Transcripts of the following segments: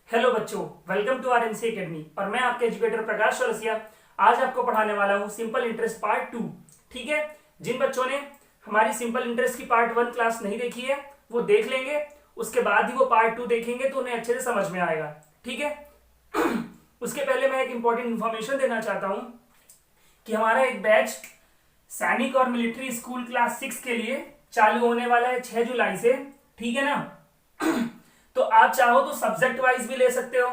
Hello बच्चों, welcome to RMC academy और मैं आपके एजुकेटर प्रकाश चौरसिया आज आपको पढ़ाने वाला हूं सिंपल इंटरेस्ट पार्ट 2। ठीक है। जिन बच्चों ने हमारी सिंपल इंटरेस्ट की पार्ट 1 क्लास नहीं देखी है वो देख लेंगे, उसके बाद ही वो पार्ट 2 देखेंगे तो उन्हें अच्छे से समझ में आएगा। ठीक है। उसके पहले मैं एक इंपॉर्टेंट इंफॉर्मेशन देना चाहता हूं कि हमारा एक बैच सैनिक और मिलिट्री स्कूल क्लास 6 के लिए चालू होने वाला है 6 जुलाई से। ठीक है ना। तो आप चाहो तो सब्जेक्ट वाइज भी ले सकते हो,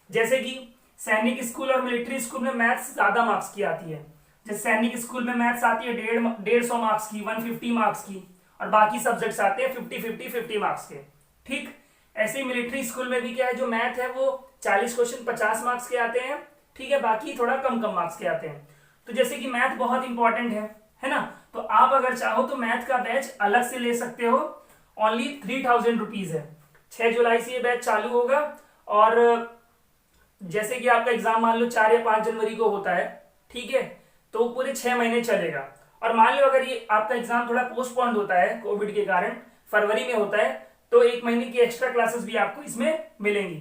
जैसे कि सैनिक स्कूल और मिलिट्री स्कूल में मैथ्स ज्यादा मार्क्स की आती है। जैसे सैनिक स्कूल में मैथ्स आती है 150 मार्क्स की, 150 मार्क्स की, और बाकी सब्जेक्ट्स आते हैं 50 मार्क्स के। ठीक। ऐसे ही मिलिट्री स्कूल में भी क्या है, जो मैथ है वो 40 क्वेश्चन 50 मार्क्स के आते हैं। ठीक है। बाकी थोड़ा कम कम मार्क्स के आते हैं। तो जैसे कि मैथ बहुत इंपॉर्टेंट है ना। तो आप अगर चाहो तो मैथ का बैच अलग से ले सकते हो। ओनली 3000 रुपीज है। 6 जुलाई से ये बैच चालू होगा और जैसे कि आपका एग्जाम मान लो 4 या 5 जनवरी को होता है। ठीक है। तो पूरे 6 महीने चलेगा। और मान लो अगर ये आपका एग्जाम थोड़ा पोस्टपोन्ड होता है कोविड के कारण, फरवरी में होता है, तो 1 महीने की एक्स्ट्रा क्लासेस भी आपको इसमें मिलेंगी।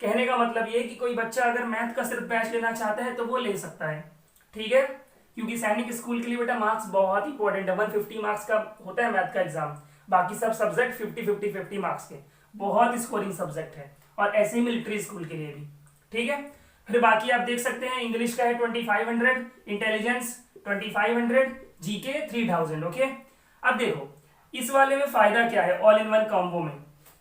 कहने का मतलब ये कि कोई बच्चा अगर मैथ का सिर्फ बैच लेना चाहता है तो वो ले सकता है। ठीक है। क्योंकि सैनिक स्कूल के लिए बेटा मार्क्स बहुत इंपॉर्टेंट है। 150 मार्क्स का होता है मैथ का एग्जाम, बाकी सब सब्जेक्ट 50 मार्क्स के, बहुत स्कोरिंग सब्जेक्ट है। और ऐसे ही मिलिट्री स्कूल के लिए भी। ठीक है। फिर बाकी आप देख सकते हैं इंग्लिश का है 2500, इंटेलिजेंस 2500, जीके 3000। ओके। अब देखो इस वाले में फायदा क्या है, ऑल इन वन कॉम्बो में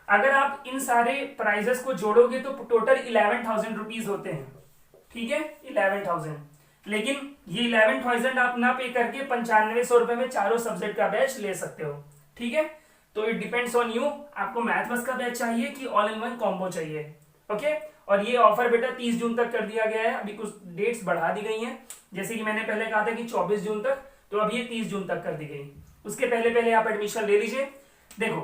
अगर आप इन सारे प्राइजेस को जोड़ोगे तो टोटल 11,000 रुपीज होते हैं। ठीक है। 11,000। लेकिन ये 11,000 आप ना पे करके 9500 रुपए में चारों सब्जेक्ट का बैच ले सकते हो। ठीक है। तो इट डिपेंड्स ऑन यू, आपको मैथ बस का बैच चाहिए कि ऑल इन वन कॉम्बो चाहिए। ओके। और ये ऑफर बेटा 30 जून तक कर दिया गया है। अभी कुछ डेट्स बढ़ा दी गई हैं, जैसे कि मैंने पहले कहा था कि 24 जून तक, तो अब ये 30 जून तक कर दी गई। उसके पहले पहले आप एडमिशन ले लीजिए। देखो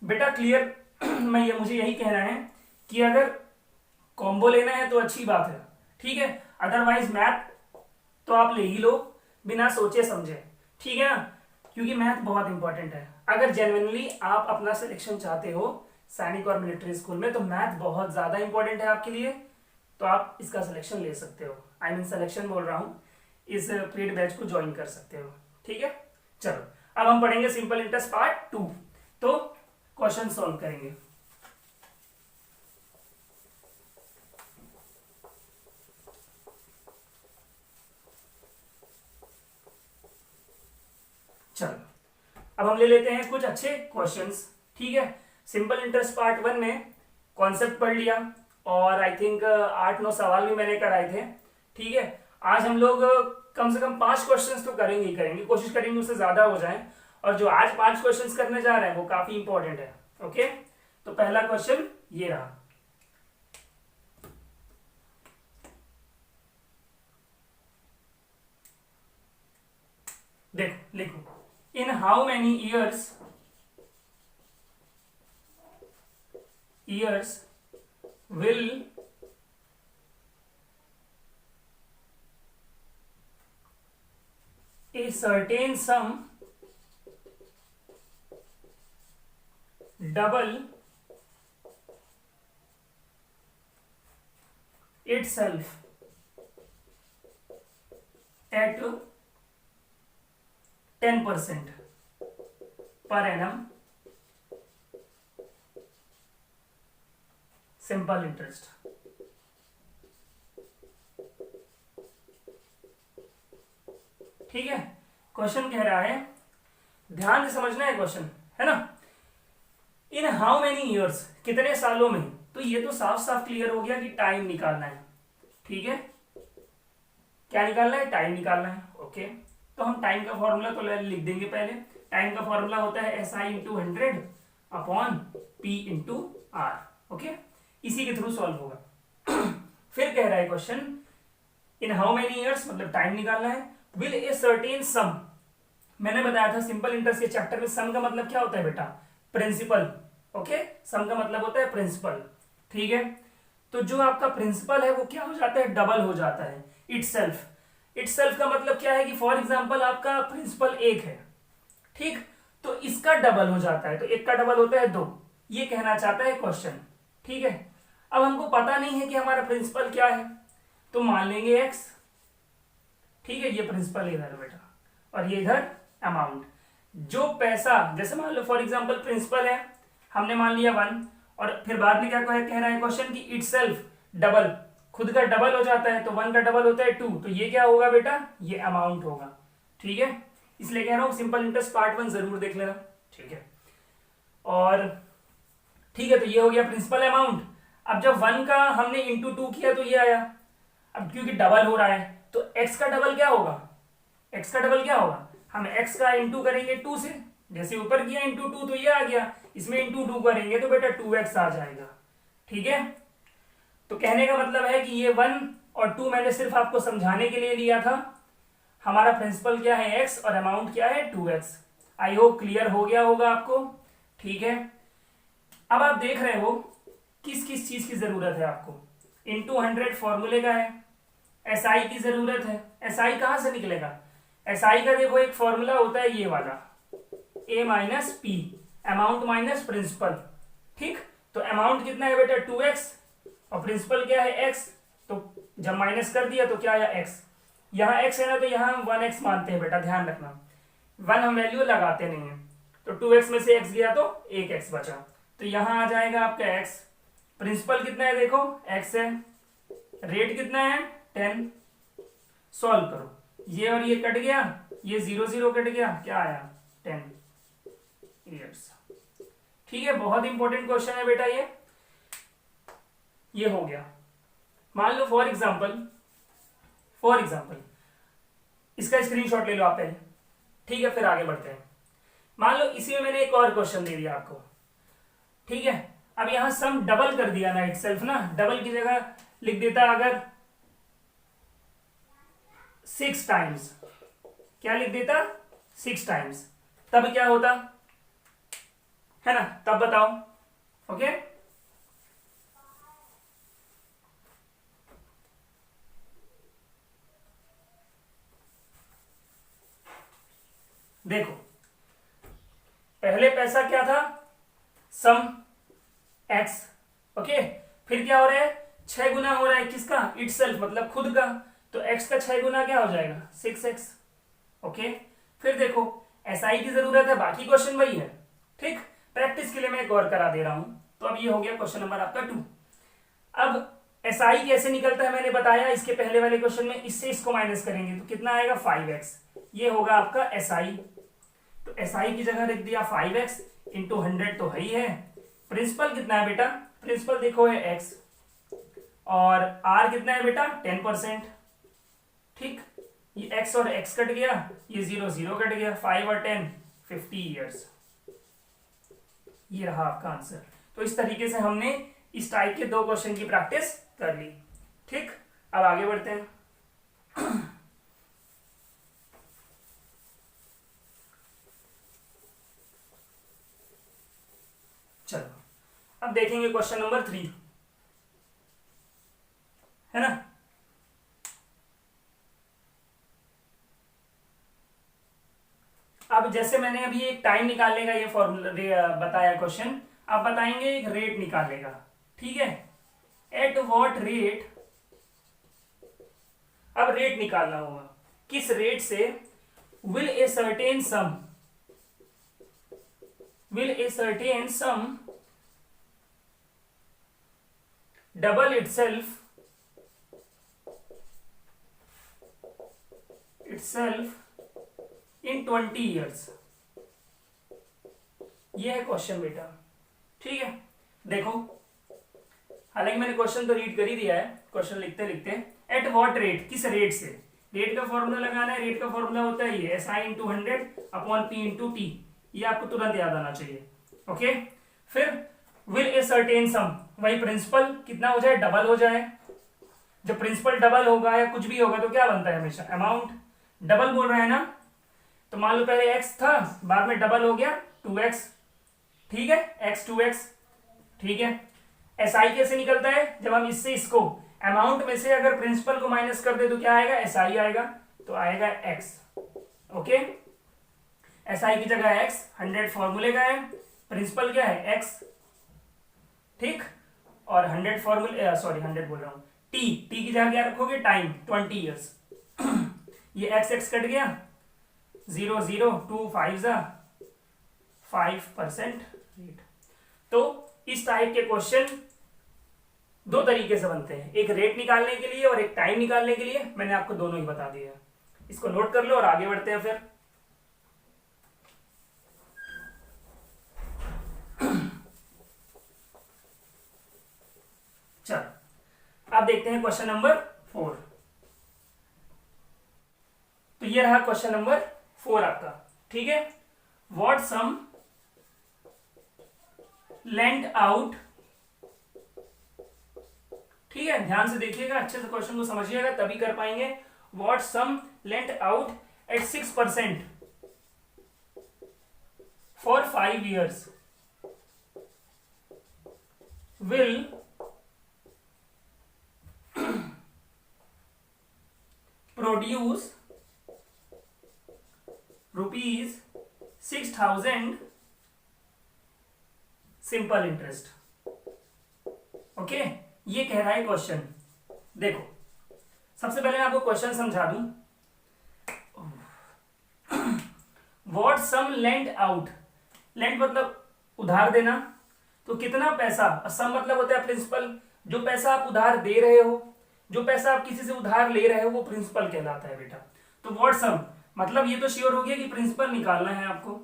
बेटा क्लियर मुझे यही कहना है कि अगर कॉम्बो लेना है तो अच्छी बात है। ठीक है। अदरवाइज मैथ तो आप ले ही लो बिना सोचे समझे। ठीक है ना। क्योंकि मैथ बहुत इंपॉर्टेंट है। अगर जेन्युइनली आप अपना सिलेक्शन चाहते हो सैनिक और मिलिट्री स्कूल में तो मैथ बहुत ज्यादा इंपॉर्टेंट है आपके लिए, तो आप इसका सिलेक्शन ले सकते हो। आई मीन सिलेक्शन बोल रहा हूं, इस पेड बैच को ज्वाइन कर सकते हो। ठीक है। चलो अब हम पढ़ेंगे सिंपल इंटरेस्ट पार्ट 2। तो क्वेश्चन सॉल्व करेंगे। चलो अब हम ले लेते हैं कुछ अच्छे क्वेश्चंस। ठीक है। सिंपल इंटरेस्ट पार्ट 1 में कॉन्सेप्ट पढ़ लिया और आई थिंक 8-9 सवाल भी मैंने कराए थे। ठीक है। आज हम लोग कम से कम 5 क्वेश्चंस तो करेंगे ही करेंगे, कोशिश करेंगे उससे ज्यादा हो जाए। और जो आज 5 क्वेश्चंस करने जा रहे हैं वो काफी इंपॉर्टेंट है। ओके। तो पहला क्वेश्चन ये रहा। देखो लिखो, in how many years will a certain sum double itself at 10% per annum simple interest. ठीक है। क्वेश्चन कह रहा है, ध्यान से समझना है क्वेश्चन, है ना। इन हाउ मेनी ईयर्स, कितने सालों में। तो ये तो साफ साफ क्लियर हो गया कि टाइम निकालना है। ठीक है। क्या निकालना है, टाइम निकालना है। ओके। तो हम टाइम का फॉर्मूला तो लिख देंगे पहले। टाइम का फॉर्मूला होता है SI into 100 upon P into R. Okay. इसी के थ्रू सॉल्व होगा। फिर कह रहा है question, in how many years मतलब टाइम निकालना है, विल ए सर्टेन सम। मैंने बताया था सिंपल इंटरेस्ट के चैप्टर में सम का मतलब क्या होता है बेटा, प्रिंसिपल। ओके। सम का मतलब होता है प्रिंसिपल। ठीक है। तो जो आपका प्रिंसिपल है वो क्या हो जाता है, डबल हो जाता है। इटसेल्फ का मतलब क्या है कि फॉर एग्जांपल आपका प्रिंसिपल 1 है। ठीक। तो इसका डबल हो जाता है, तो 1 का डबल होता है 2। ये कहना चाहता है क्वेश्चन। ठीक है। अब हमको पता नहीं है कि हमारा प्रिंसिपल क्या है, तो मान लेंगे x। ठीक है, ये प्रिंसिपल इधर बेटा और ये इधर अमाउंट। जो पैसा, जैसे मान लो फॉर एग्जांपल प्रिंसिपल है, हमने मान लिया 1, और फिर बाद में क्या कह रहा है क्वेश्चन की इटसेल्फ डबल, खुद का डबल हो जाता है, तो 1 का डबल होता है 2, तो ये क्या होगा बेटा, ये अमाउंट होगा। ठीक है, इसलिए कह रहा हूं सिंपल इंटरेस्ट पार्ट 1 जरूर देख लेना। ठीक है, और ठीक है, तो ये हो गया प्रिंसिपल अमाउंट। अब जब 1 का हमने इंटू 2 किया तो ये आया। अब क्योंकि डबल हो रहा है तो x का डबल क्या होगा, x का डबल क्या होगा, हम x का इंटू करेंगे 2 से, जैसे ऊपर किया इंटू 2 तो ये आ गया, इसमें इंटू 2 करेंगे तो बेटा 2x आ जाएगा। ठीक है, तो कहने का मतलब है कि ये 1 और 2 मैंने सिर्फ आपको समझाने के लिए लिया था। हमारा प्रिंसिपल क्या है x और अमाउंट क्या है 2x। आई होप क्लियर हो गया होगा आपको। ठीक है, अब आप देख रहे हो किस किस चीज की जरूरत है आपको। इंटू 100 फॉर्मूले का है, SI की जरूरत है। SI कहां से निकलेगा, SI का देखो एक फॉर्मूला होता है ये वाला, A minus p, amount minus principal. ठीक, तो अमाउंट कितना है बेटा 2x और प्रिंसिपल क्या है x, तो जब माइनस कर दिया तो क्या आया x। यहाँ x है ना, तो यहाँ हम 1x मानते हैं बेटा, ध्यान रखना 1 हम वैल्यू लगाते नहीं है, तो 2x में से x गया तो 1x बचा, तो यहाँ आ जाएगा आपका x। प्रिंसिपल कितना है देखो x है, रेट कितना है 10। सॉल्व करो, ये और ये कट गया, ये 0 0 कट गया, क्या आया 10 ईयर्स। ठीक है, बहुत इंपॉर्टेंट क्वेश्चन है बेटा ये हो गया। मान लो फॉर एग्जांपल इसका स्क्रीनशॉट ले लो आप पहले। ठीक है, फिर आगे बढ़ते हैं। मान लो इसी में मैंने एक और क्वेश्चन दे दिया आपको। ठीक है, अब यहां सम डबल कर दिया ना इटसेल्फ ना, डबल की जगह लिख देता अगर 6 टाइम्स, क्या लिख देता 6 टाइम्स, तब क्या होता है ना, तब बताओ। ओके, देखो पहले पैसा क्या था सम x। ओके, फिर क्या हो रहा है 6 गुना हो रहा है किसका, इटसेल्फ मतलब खुद का, तो x का 6 गुना क्या हो जाएगा 6x। ओके, फिर देखो SI की जरूरत है, बाकी क्वेश्चन वही है। ठीक, प्रैक्टिस के लिए मैं एक और करा दे रहा हूं। तो अब ये हो गया क्वेश्चन नंबर आपका 2। अब SI कैसे निकलता है मैंने बताया इसके पहले वाले क्वेश्चन में, इससे इसको माइनस करेंगे तो कितना आएगा 5x, ये होगा आपका SI। तो SI की जगह रख दिया 5x इंटू 100 तो है ही है। प्रिंसिपल कितना है बेटा, प्रिंसिपल देखो है x, और r कितना है बेटा 10%। ठीक, ये x और x कट गया, ये 0 0 कट गया, 5 और 10 50 ईयर्स। ये रहा आपका आंसर। तो इस तरीके से हमने इस टाइप के 2 क्वेश्चन की प्रैक्टिस कर ली। ठीक, अब आगे बढ़ते हैं। चलो अब देखेंगे क्वेश्चन नंबर 3, है ना। अब जैसे मैंने अभी एक टाइम निकालने का ये फॉर्मूला बताया क्वेश्चन, अब बताएंगे एक रेट निकालने का। ठीक है, एट व्हाट रेट, अब रेट निकालना होगा, किस रेट से will a certain some double itself in 20 years। ये है क्वेश्चन बेटा। ठीक है, देखो हालांकि मैंने क्वेश्चन तो रीड कर ही दिया है, क्वेश्चन लिखते लिखते एट व्हाट रेट, किस रेट से, रेट का फॉर्मूला लगाना है। रेट का फॉर्मूला होता है ये SI into 100 upon P into T, ये आपको तुरंत याद आना चाहिए। ओके, फिर विल ए सर्टेन सम, वही प्रिंसिपल कितना हो जाए डबल हो जाए। जब प्रिंसिपल डबल होगा या कुछ भी होगा तो क्या बनता है हमेशा अमाउंट, डबल बोल रहा है ना, तो मान लो पहले x था बाद में डबल हो गया 2x। ठीक है, x 2x। ठीक है, SI कैसे निकलता है, जब हम इससे इसको अमाउंट में से अगर प्रिंसिपल को माइनस कर दे तो क्या आएगा SI आएगा, तो आएगा x। ओके, SI की जगह x, 100 फॉर्मूले का है, प्रिंसिपल क्या है x। ठीक, और 100 फॉर्मूले, सॉरी 100 बोल रहा हूँ, टी की जगह क्या रखोगे, टाइम 20 ईयर्स। ये x कट गया, 0 0 2 5 5% रेट। तो इस टाइप के क्वेश्चन दो तरीके से बनते हैं, एक रेट निकालने के लिए और एक टाइम निकालने के लिए। मैंने आपको दोनों ही बता दिया, इसको नोट कर लो और आगे बढ़ते हैं फिर। चलो अब देखते हैं क्वेश्चन नंबर 4। तो ये रहा क्वेश्चन नंबर 4 आपका, ठीक है। व्हाट सम लेंट आउट, ठीक है, ध्यान से देखिएगा, अच्छे से क्वेश्चन को समझिएगा तभी कर पाएंगे। What sum lent out at 6% for 5 years will produce rupees 6,000 simple interest. Okay, ये कह रहा है क्वेश्चन। देखो सबसे पहले मैं आपको क्वेश्चन समझा दूं। What sum lent out, lent मतलब उधार देना, तो कितना पैसा, सम मतलब होता है प्रिंसिपल, जो पैसा आप उधार दे रहे हो, जो पैसा आप किसी से उधार ले रहे हो वो प्रिंसिपल कहलाता है बेटा। तो व्हाट सम मतलब ये तो श्योर हो गया कि प्रिंसिपल निकालना है आपको।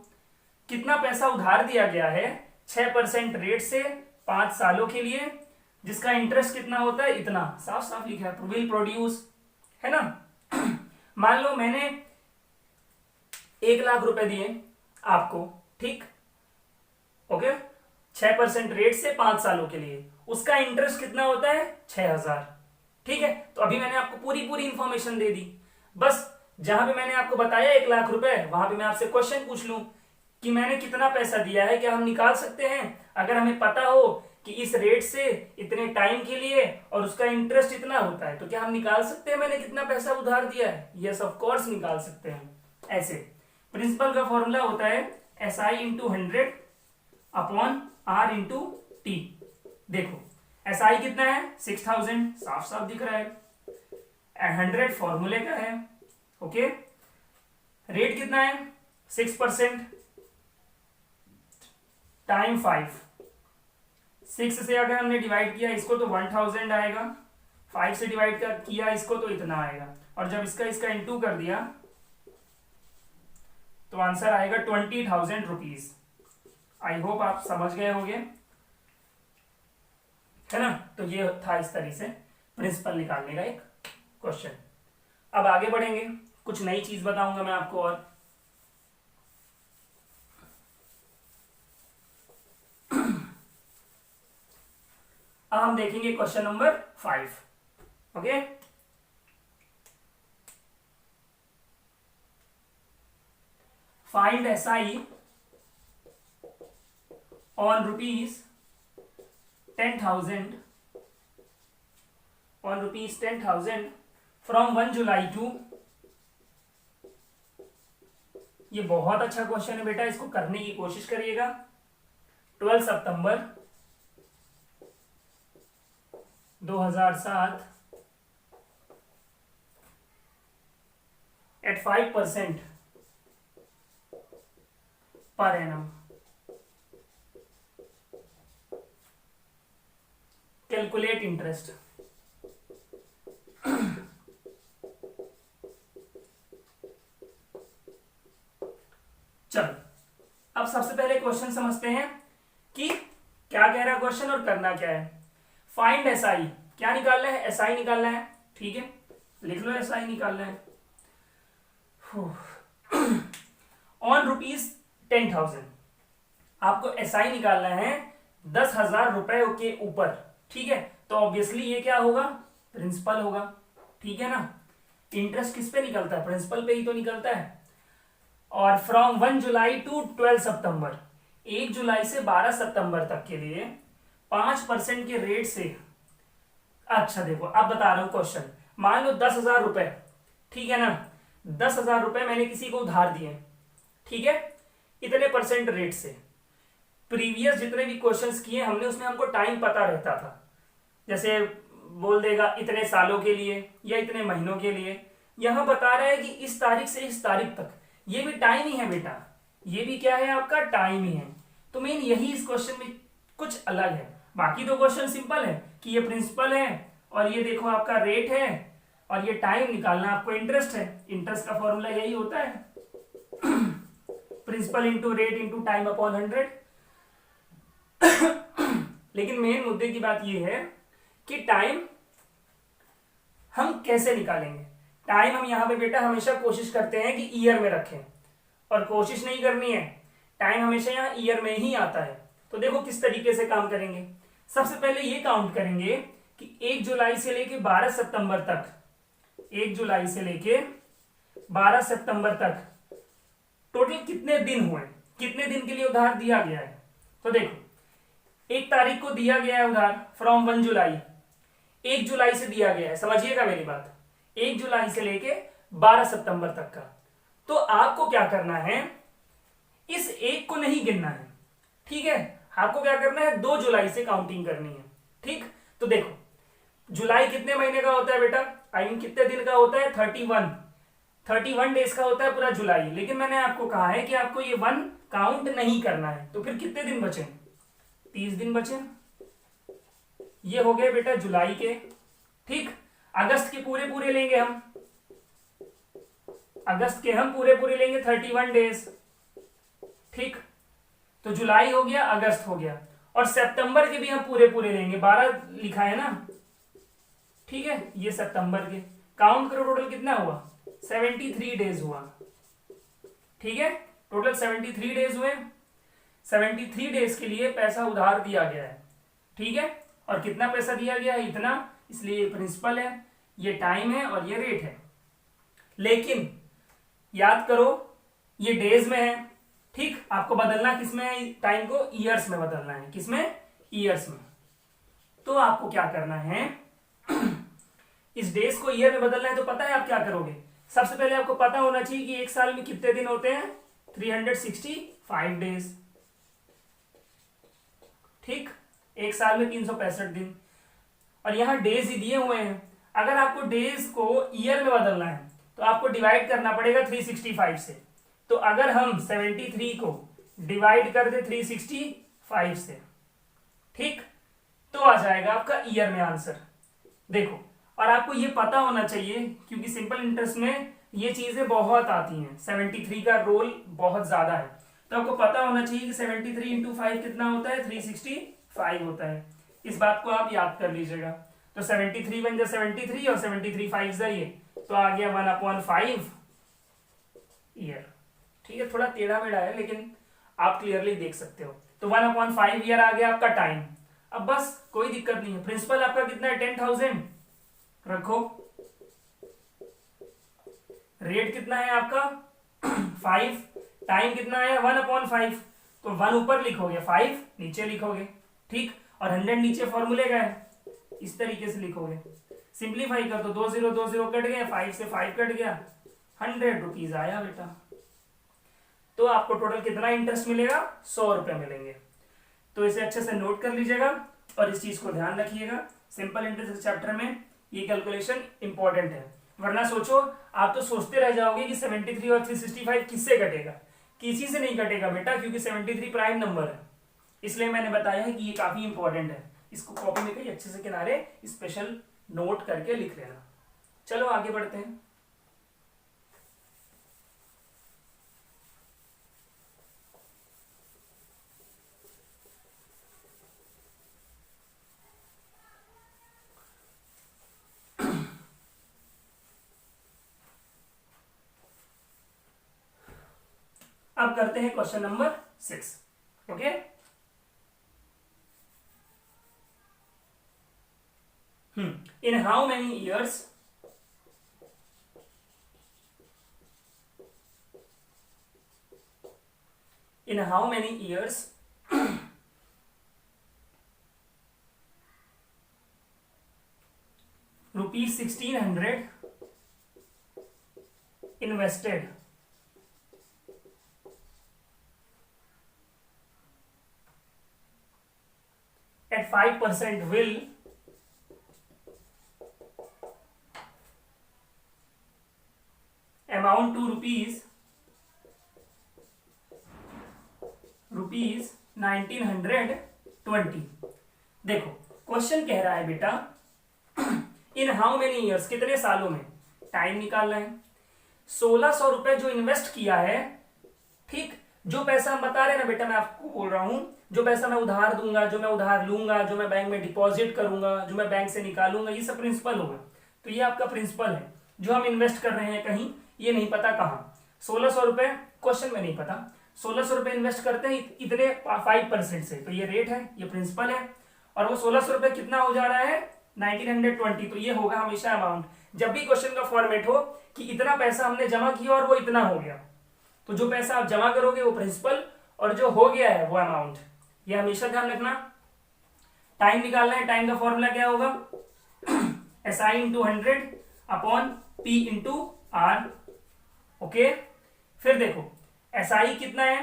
कितना पैसा उधार दिया गया है 6% रेट से 5 सालों के लिए, जिसका इंटरेस्ट कितना होता है, इतना, साफ साफ लिखा है, विल प्रोड्यूस, है ना। मान लो मैंने 1 लाख रुपए दिए आपको, ठीक, ओके, 6% रेट से 5 सालों के लिए, उसका इंटरेस्ट कितना होता है 6,000, ठीक है। तो अभी मैंने आपको पूरी इंफॉर्मेशन दे दी, बस जहां पे मैंने आपको बताया 1 लाख रुपए, वहां पे मैं आपसे क्वेश्चन पूछ लूं कि मैंने कितना पैसा दिया है, क्या हम निकाल सकते हैं? अगर हमें पता हो कि इस रेट से इतने टाइम के लिए और उसका इंटरेस्ट इतना होता है, तो क्या हम निकाल सकते हैं मैंने कितना पैसा उधार दिया है? यस ऑफ कोर्स निकाल सकते हैं। ऐसे प्रिंसिपल का फॉर्मूला होता है SI into 100 upon R into T. देखो SI कितना है 6,000, साफ साफ दिख रहा है, 100 फॉर्मूले का है, ओके। रेट कितना है 6%, टाइम 5, 6 से अगर हमने डिवाइड किया इसको तो 1000 आएगा, 5 से डिवाइड किया इसको तो इतना आएगा, और जब इसका इंटू कर दिया तो आंसर आएगा 20,000 रुपीज। आई होप आप समझ गए होंगे, है ना। तो ये था इस तरह से प्रिंसिपल निकालने का एक क्वेश्चन। अब आगे बढ़ेंगे, कुछ नई चीज बताऊंगा मैं आपको। और अब हम देखेंगे question number 5, okay. Find SI on rupees 10,000 from 1 July to, ये बहुत अच्छा क्वेश्चन है बेटा, इसको करने की कोशिश करिएगा। 12 सितंबर 2007 at 5% per annum, calculate interest. चलो अब सबसे पहले क्वेश्चन समझते हैं कि क्या कह रहा है क्वेश्चन और करना क्या है। फाइंड SI, क्या निकालना है? SI निकालना है, ठीक है, लिख लो SI निकालना है। ऑन रुपीज 10,000, आपको SI निकालना है 10,000 रुपए के ऊपर, ठीक है। तो ऑब्वियसली ये क्या होगा, प्रिंसिपल होगा, ठीक है ना। इंटरेस्ट किस पे निकलता है? प्रिंसिपल पे ही तो निकलता है। और फ्रॉम 1 जुलाई टू 12 सितंबर, 1 जुलाई से 12 सितंबर तक के लिए 5% के रेट से। अच्छा देखो अब बता रहा हूं क्वेश्चन, मान लो 10,000 रुपए, ठीक है ना, 10,000 रुपए मैंने किसी को उधार दिए, ठीक है, इतने % रेट से। प्रीवियस जितने भी क्वेश्चंस किए हमने उसमें हमको टाइम पता रहता था, जैसे बोल देगा इतने सालों के लिए या इतने महीनों के लिए। यहां बता रहा है कि इस तारीख से इस तारीख तक, ये भी टाइम ही है बेटा, ये भी क्या है आपका टाइम ही है। तो मेन यही इस क्वेश्चन में कुछ अलग है। बाकी तो क्वेश्चन सिंपल है कि ये प्रिंसिपल है और ये देखो आपका रेट है और ये टाइम निकालना आपको इंटरेस्ट है। इंटरेस्ट का फॉर्मूला यही होता है, principal into rate into time upon 100। लेकिन मेन मुद्दे की बात यह है कि टाइम हम कैसे निकालेंगे। टाइम हम यहां पे बेटा हमेशा कोशिश करते हैं कि ईयर में रखें, और कोशिश नहीं करनी है, टाइम हमेशा यहां ईयर में ही आता है। तो देखो किस तरीके से काम करेंगे। सबसे पहले ये काउंट करेंगे कि 1 जुलाई से लेके 12 सितंबर तक, 1 जुलाई से लेके 12 सितंबर तक टोटल कितने दिन हुए, कितने दिन के लिए उधार दिया गया है। तो देखो 1 तारीख को दिया गया है उधार फ्रॉम 1 जुलाई, 1 जुलाई से दिया गया है, समझिएगा मेरी बात, 1 जुलाई से लेके 12 सितंबर तक का। तो आपको क्या करना है, इस एक को नहीं गिनना है, ठीक है। आपको क्या करना है, 2 जुलाई से काउंटिंग करनी है, ठीक। तो देखो जुलाई कितने महीने का होता है बेटा, आई मीन कितने दिन का होता है, 31 डेज का होता है पूरा जुलाई। लेकिन मैंने आपको कहा है कि आपको ये 1 काउंट नहीं करना है। तो फिर कितने दिन बचे, 30 दिन बचे। ये हो गए बेटा जुलाई के, ठीक। अगस्त के पूरे पूरे लेंगे हम, अगस्त के हम पूरे पूरे लेंगे 31 डेज, ठीक। तो जुलाई हो गया, अगस्त हो गया, और सितंबर के भी हम पूरे पूरे लेंगे, 12 लिखा है ना, ठीक है। ये सितंबर के काउंट करो, टोटल कितना हुआ, 73 डेज हुआ, ठीक है। टोटल 73 डेज हुए। 73 डेज के लिए पैसा उधार दिया गया है, ठीक है। और कितना पैसा दिया गया है, इतना, इसलिए ये प्रिंसिपल है, ये टाइम है और ये रेट है। लेकिन याद करो ये डेज में है, ठीक। आपको बदलना किसमें है, टाइम को ईयर्स में बदलना है, किसमें, ईयर्स में। तो आपको क्या करना है, इस डेज को ईयर में बदलना है। तो पता है आप क्या करोगे, सबसे पहले आपको पता होना चाहिए कि एक साल में कितने दिन होते हैं, 365 डेज, ठीक। एक साल में 365 दिन, और यहां डेज ही दिए हुए हैं। अगर आपको डेज को ईयर में बदलना है तो आपको डिवाइड करना पड़ेगा 365 से। तो अगर हम 73 को डिवाइड कर दे 365 से, ठीक, तो आ जाएगा आपका ईयर में आंसर। देखो, और आपको ये पता होना चाहिए क्योंकि सिंपल इंटरेस्ट में ये चीजें बहुत आती हैं, 73 का रोल बहुत ज्यादा है। तो आपको पता होना चाहिए कि 73 इंटू 5 कितना होता है, 365 होता है। इस बात को आप याद कर लीजिएगा। तो 73 बन जाए 73 और 73 5 जाइए, तो आ गया 1/5 ईयर, ठीक है। थोड़ा टेढ़ा मेढ़ा है लेकिन आप क्लियरली देख सकते हो। तो 1/5 ईयर आ गया आपका टाइम। अब बस कोई दिक्कत नहीं है। प्रिंसिपल आपका कितना है, 10,000 रखो। रेट कितना है आपका 5, टाइम कितना है 1/5, तो 1 ऊपर लिखोगे, 5 नीचे लिखोगे, ठीक। और 100 नीचे फॉर्मूले का है, इस तरीके से लिखोगे। सिंप्लीफाई कर दो, 2 0 2 0 कट गया, 5 से 5 कट गया, 100 रुपीज आया बेटा। तो आपको टोटल कितना इंटरेस्ट मिलेगा, 100 रुपए मिलेंगे। तो इसे अच्छे से नोट कर लीजिएगा और इस चीज को ध्यान रखिएगा। सिंपल इंटरेस्ट चैप्टर में ये कैलकुलेशन इंपॉर्टेंट है, वरना सोचो आप तो सोचते रह जाओगे कि 73 और 365 किससे कटेगा। किसी से नहीं कटेगा बेटा, क्योंकि 73 प्राइम नंबर है। इसलिए मैंने बताया है कि ये काफी इंपॉर्टेंट है। इसको कॉपी में कहीं अच्छे से किनारे स्पेशल नोट करके लिख लेना। चलो आगे बढ़ते हैं। अब करते हैं question number 6, okay. In how many years rupees 1600 invested at 5% will amount to rupees 1920। देखो क्वेश्चन कह रहा है बेटा इन हाउ मेनी ईयर्स, कितने सालों में, टाइम निकालना है। 1600 रुपए जो इन्वेस्ट किया है, ठीक, जो पैसा हम बता रहे हैं ना बेटा, मैं आपको बोल रहा हूं, जो पैसा मैं उधार दूंगा, जो मैं उधार लूंगा, जो मैं बैंक में डिपॉजिट करूंगा, जो मैं बैंक से निकालूंगा, ये सब प्रिंसिपल होगा। तो ये आपका प्रिंसिपल है जो हम इन्वेस्ट कर रहे हैं कहीं, ये नहीं पता कहाँ। 1600 रुपए क्वेश्चन में नहीं पता, 1600 रुपए इन्वेस्ट करते हैं इतने 5% से, तो ये रेट है, ये प्रिंसिपल है। और वो 1600 रुपए कितना हो जा रहा है, 1920, तो ये होगा हमेशा अमाउंट। जब भी क्वेश्चन का फॉर्मेट हो कि इतना पैसा हमने जमा किया और वो इतना हो गया, तो जो पैसा आप जमा करोगे वो प्रिंसिपल, और जो हो गया है वो अमाउंट, ये हमेशा ध्यान रखना। टाइम निकालना है, टाइम का फॉर्मूला क्या होगा, SI into 100 upon P into R। Okay, फिर देखो SI कितना है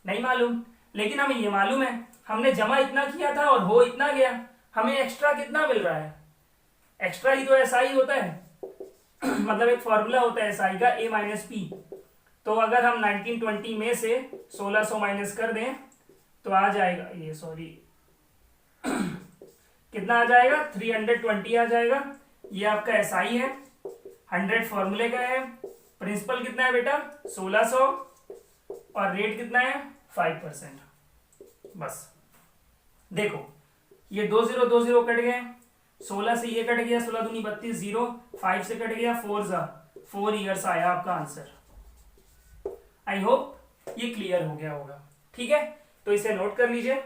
नहीं मालूम, लेकिन हमें ये मालूम है हमने जमा इतना किया था और हो इतना गया, हमें एक्स्ट्रा कितना मिल रहा है, एक्स्ट्रा ही तो SI होता है मतलब एक फॉर्मूला होता है SI का, A माइनस P। तो अगर हम 1920 में से 1600 माइनस कर दें तो आ जाएगा, ये सॉरी कितना आ जाएगा, 320 आ जाएगा। ये आपका SI है, 100 फॉर्मूले का है, प्रिंसिपल कितना है बेटा 1600, और रेट कितना है 5%। बस देखो ये 20 कट गए, 16 से ये कट गया, 16 दूनी 32, 0 5 से कट गया, 4 ईयर्स आया आपका आंसर। आई होप ये क्लियर हो गया होगा। ठीक है, तो इसे नोट कर लीजिए।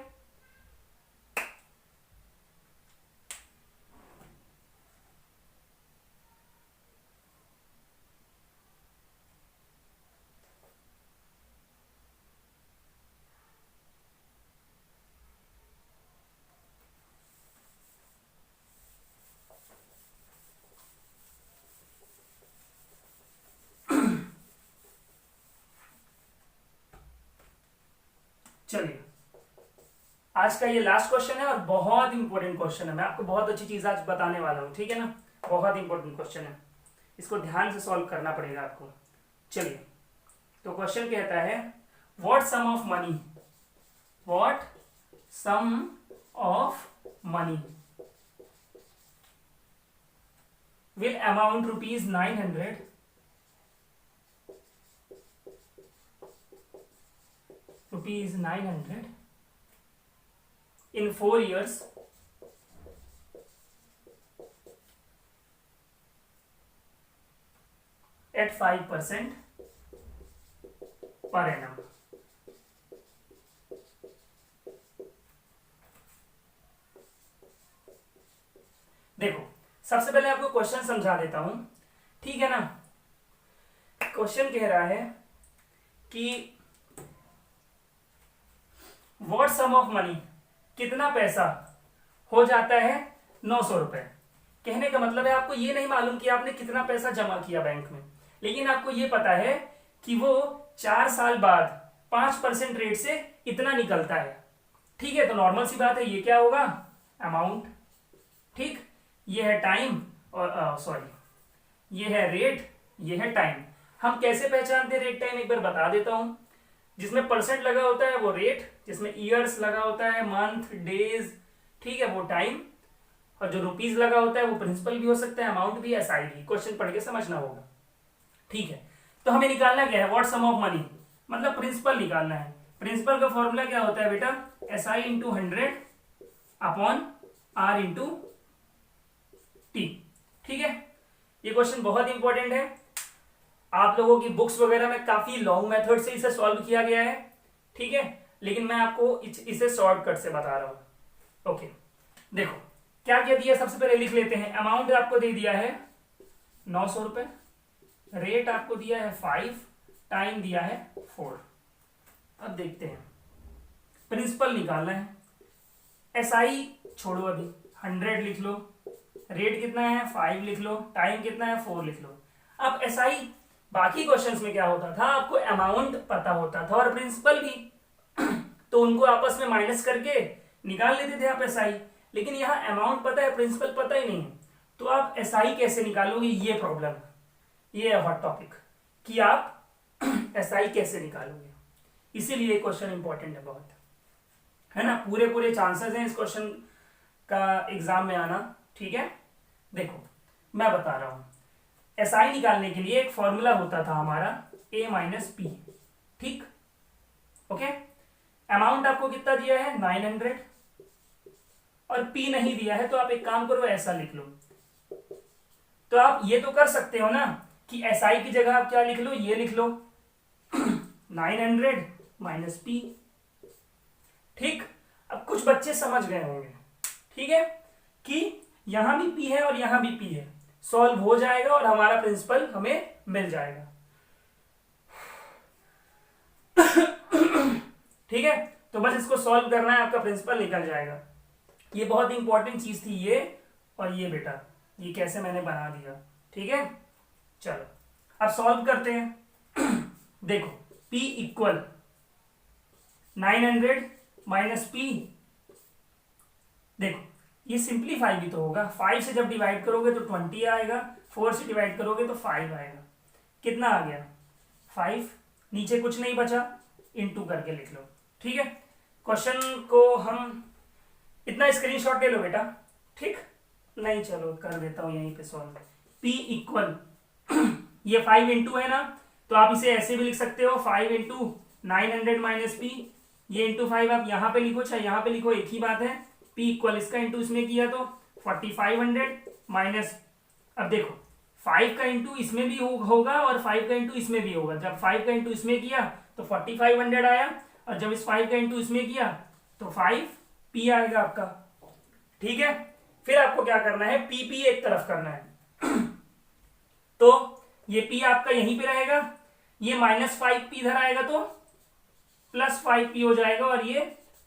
चलिए आज का ये लास्ट क्वेश्चन है और बहुत इंपॉर्टेंट क्वेश्चन है, मैं आपको बहुत अच्छी चीज आज बताने वाला हूं, ठीक है ना, बहुत इंपॉर्टेंट क्वेश्चन है, इसको ध्यान से सॉल्व करना पड़ेगा आपको। चलिए, तो क्वेश्चन कहता है what sum of money, what sum of money will amount rupees 900 in 4 years at 5% per annum। देखो सबसे पहले आपको क्वेश्चन समझा देता हूं, ठीक है ना। क्वेश्चन कह रहा है कि व्हाट सम ऑफ मनी, कितना पैसा हो जाता है 900 रुपए। कहने का मतलब है आपको ये नहीं मालूम कि आपने कितना पैसा जमा किया बैंक में, लेकिन आपको ये पता है कि वो 4 साल बाद 5% रेट से इतना निकलता है। ठीक है, तो नॉर्मल सी बात है, ये क्या होगा अमाउंट, ठीक, ये है टाइम और सॉरी ये है रेट, ये है टाइम। हम कैसे पहचानते हैं रेट टाइम, एक बार बता देता हूं। जिसमें परसेंट लगा होता है वो रेट, जिसमें ईयर्स लगा होता है, मंथ, डेज, ठीक है, वो टाइम, और जो रुपीज लगा होता है वो प्रिंसिपल भी हो सकता है, अमाउंट भी, SI भी। क्वेश्चन पढ़ के समझना होगा, ठीक है। तो हमें निकालना क्या है, व्हाट सम ऑफ मनी, मतलब प्रिंसिपल निकालना है। प्रिंसिपल का फॉर्मूला क्या होता है बेटा, SI into 100 upon R into T। ठीक है, ये क्वेश्चन बहुत इंपॉर्टेंट है, आप लोगों की बुक्स वगैरह में काफी लॉन्ग मेथड से इसे सॉल्व किया गया है, ठीक है, लेकिन मैं आपको इसे शॉर्टकट से बता रहा हूं। ओके, देखो क्या क्या दिया, सबसे पहले लिख लेते हैं। अमाउंट आपको दे दिया है 900 रुपए, रेट आपको दिया है 5, टाइम दिया है 4। अब देखते हैं, प्रिंसिपल निकालना है। SI छोड़ो, अभी 100 लिख लो, रेट कितना है 5 लिख लो, टाइम कितना है 4 लिख लो। अब SI बाकी क्वेश्चंस में क्या होता था, आपको अमाउंट पता होता था और प्रिंसिपल भी तो उनको आपस में माइनस करके निकाल लेते थे आप SI, लेकिन यहाँ अमाउंट पता है, प्रिंसिपल पता ही नहीं, तो आप SI कैसे निकालोगे, ये प्रॉब्लम है। ये है हॉट टॉपिक कि आप एसआई कैसे निकालोगे, इसीलिए क्वेश्चन इंपॉर्टेंट है बहुत, है ना। पूरे पूरे चांसेस हैं इस क्वेश्चन का एग्जाम में आना, ठीक है। देखो मैं बता रहा हूं, एसआई निकालने के लिए एक फॉर्मूला होता था हमारा a माइनस पी, ठीक, ओके। अमाउंट आपको कितना दिया है 900 और p नहीं दिया है, तो आप एक काम करो ऐसा लिख लो। तो आप ये तो कर सकते हो ना कि एसआई की जगह आप क्या लिख लो, ये लिख लो 900 माइनस पी, ठीक। अब कुछ बच्चे समझ गए होंगे, ठीक है, कि यहां भी p है और यहां भी p है, सॉल्व हो जाएगा और हमारा प्रिंसिपल हमें मिल जाएगा, ठीक है। तो बस इसको सॉल्व करना है, आपका प्रिंसिपल निकल जाएगा। ये बहुत इंपॉर्टेंट चीज थी ये, और ये बेटा ये कैसे मैंने बना दिया, ठीक है। चलो अब सॉल्व करते हैं। देखो p इक्वल 900 माइनस पी, देखो ये सिंप्लीफाई भी तो होगा, 5 से जब डिवाइड करोगे तो 20 आएगा, 4 से डिवाइड करोगे तो 5 आएगा, कितना आ गया 5, नीचे कुछ नहीं बचा, इनटू करके लिख लो, ठीक है। क्वेश्चन को हम इतना स्क्रीनशॉट ले लो बेटा, ठीक, नहीं चलो कर देता हूं यहीं पे सॉल्व। p इक्वल ये 5 इंटू है ना, तो आप इसे ऐसे भी लिख सकते हो 5 इंटू 900 माइनस पी, ये इंटू 5 आप यहाँ पे लिखो चाहे यहाँ पे लिखो, एक ही बात है। p इक्वल इसका इंटू इसमें किया तो 4500 माइनस, अब देखो 5 का इंटू इसमें भी होगा और 5 का इंटू इसमें भी होगा। जब 5 का इंटू इसमें किया तो 4500 आया, और जब इस 5 का इंटू इसमें किया तो 5p आएगा आपका, ठीक है। फिर आपको क्या करना है, p एक तरफ करना है। तो ये p आपका यहीं पे रहेगा, ये -5p इधर आएगा तो +5p हो जाएगा, और ये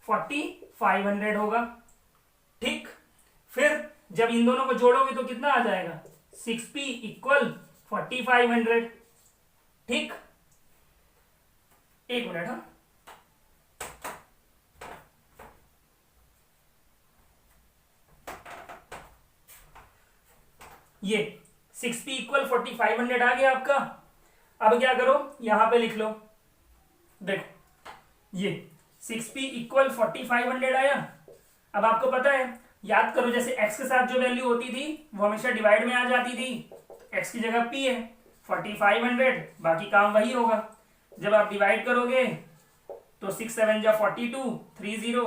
4500 होगा, ठीक। फिर जब इन दोनों को जोड़ोगे तो कितना आ जाएगा 6p इक्वल 4500, ठीक। एक मिनट, हाँ ये 6p इक्वल 4500 आ गया आपका। अब क्या करो, यहां पे लिख लो, देखो ये 6p इक्वल 4500 आया। अब आपको पता है, याद करो, जैसे x के साथ जो वैल्यू होती थी वो हमेशा डिवाइड में आ जाती थी, तो x की जगह p है, 4500, बाकी काम वही होगा। जब आप डिवाइड करोगे तो 6 7 जा 42, 30,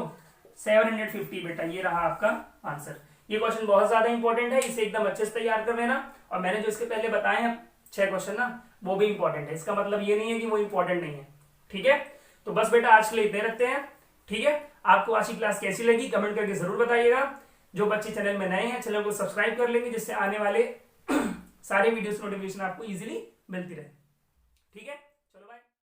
750 बेटा, ये रहा आपका आंसर। ये क्वेश्चन बहुत ज्यादा इंपॉर्टेंट है, इसे एकदम अच्छे से तैयार कर लेना। और मैंने जो इसके पहले बताए हैं 6 क्वेश्चन ना, वो भी इंपॉर्टेंट है, इसका मतलब ये नहीं है कि वो इंपॉर्टेंट नहीं है, ठीक है। तो बस बेटा आज के लिए इतने रखते हैं, ठीक है। आपको आज की क्लास कैसी लगी कमेंट करके जरूर बताइएगा। जो बच्चे चैनल में नए हैं चैनल को सब्सक्राइब कर लेंगे, जिससे आने वाले सारे वीडियोस नोटिफिकेशन आपको इजीली मिलती रहे, ठीक है। चलो बाय।